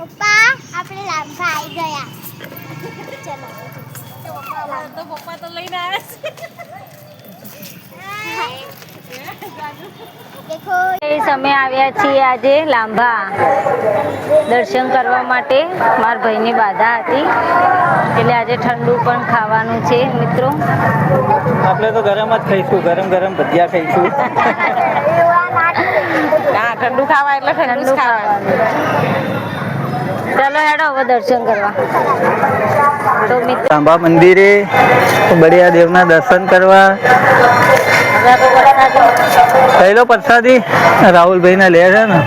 પપ્પા આપણે લાંબા આવી ગયા. ચલો તો પપ્પા તો લઈને આવ્યા છે. અમે આવ્યા છીએ આજે લાંભા દર્શન કરવા માટે. મારા ભાઈની બાધા હતી એટલે આજે ઠંડુ પણ ખાવાનું છે મિત્રો. આપણે તો ગરમ જ ખાઈશું, ગરમ ગરમ ભજીયા ખાઈશું. હા, ઠંડુ ખાવા એટલે ઠંડુ ખાવાનું. ચાલો હેડો હવે દર્શન કરવા. તો મિત્રો લાંબા મંદિરે બળિયા દેવના દર્શન કરવા. પહેલો પ્રસાદી રાહુલભાઈ ના લે છે ને.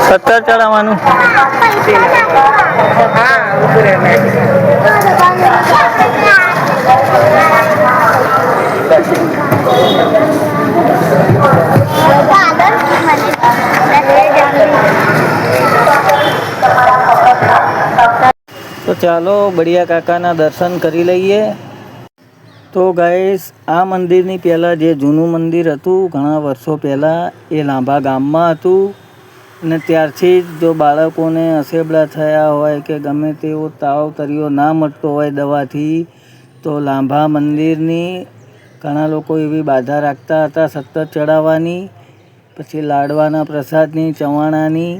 સત્તર ચડાવવાનું. તો ચાલો બળિયા કાકાના દર્શન કરી લઈએ. તો ગાઈસ, આ મંદિરની પહેલાં જે જૂનું મંદિર હતું ઘણા વર્ષો પહેલાં, એ લાંભા ગામમાં હતું. અને ત્યારથી જ જો બાળકોને અસેબડા થયા હોય કે ગમે તેવો તાવ તરીઓ ના મળતો હોય દવાથી, તો લાંભા મંદિરની ઘણા લોકો એવી બાધા રાખતા હતા સતત ચડાવવાની, પછી લાડવાના પ્રસાદની, ચવાણાની,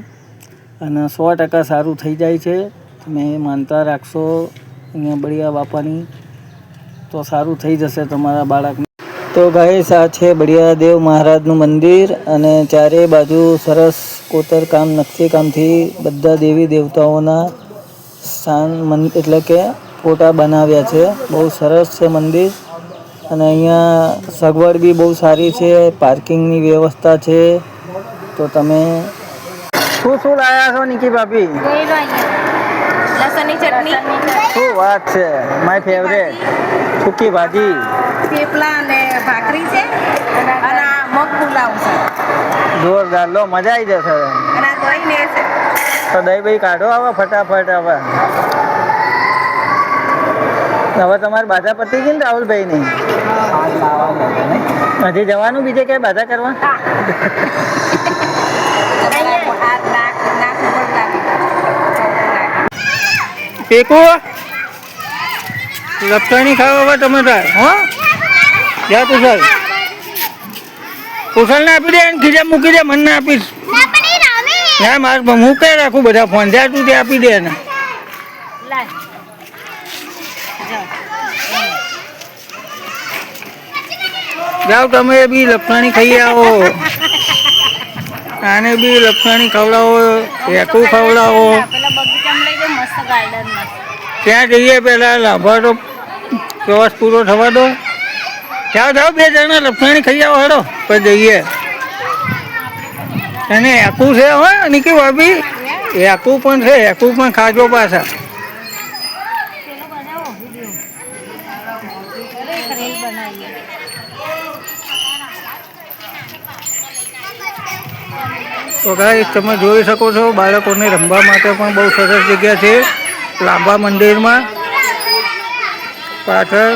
અને 100% સારું થઈ જાય છે. તમે માનતા રાખશો અહીંયા બળિયા બાપાની તો સારું થઈ જશે તમારા બાળકને. તો ગાઈસ, આ છે બળિયાદેવ મહારાજનું મંદિર અને ચારે બાજુ સરસ કોતરકામ, નકશીકામથી બધા દેવી દેવતાઓના સ્થાન એટલે કે ફોટા બનાવ્યા છે. બહુ સરસ છે મંદિર. અને અહીંયા સગવડ બી બહુ સારી છે, પાર્કિંગની વ્યવસ્થા છે. તો તમે શું લાયા છો નિકી ભાભી? લસણની ચટણી. શું વાત છે, માય ફેવરેટ. સૂકી ભાજી, થેપલા અને ભાખરી છે અને આ મગ પુલાવ છે. જોરદાર. લો, મજા આવી જશે. અને આ દહીં ને છે. તો દહીં ભાઈ કાઢો હવે ફટાફટ. હવે તમારે બાધા પતી ગઈ ને રાહુલભાઈ ની? હજી જવાનું બીજે ક્યાંય બાધા કરવા? પેકુ લપસણી ખાવા હવે તમે તાર. હો જા કુશલ. કુશલને આપી દે, ખીજા મૂકી દે, મને ના આપીશ. હા, મારે હું કઈ રાખું બધા ફોન. જા તું તે આપી દે ને. જાઓ તમે બી લપસણી ખાઈ આવો. આને બી લપસણી ખવડાવો, રેકું ખવડાવો. ત્યાં જઈએ પેલા લાંભા તો પ્રવાસ પૂરો થવા દો. જાઓ બે જણા લપસણી ખાઈ આવો. હેડો પછી જઈએ. અને એકું છે હો નિકી ભાભી, એકું પણ છે. એકું પણ ખાજો પાછા. તો ગાઈસ, તમે જોઈ શકો છો બાળકોને રમવા માટે પણ બહુ સરસ જગ્યા છે લાંબા મંદિરમાં. પાછળ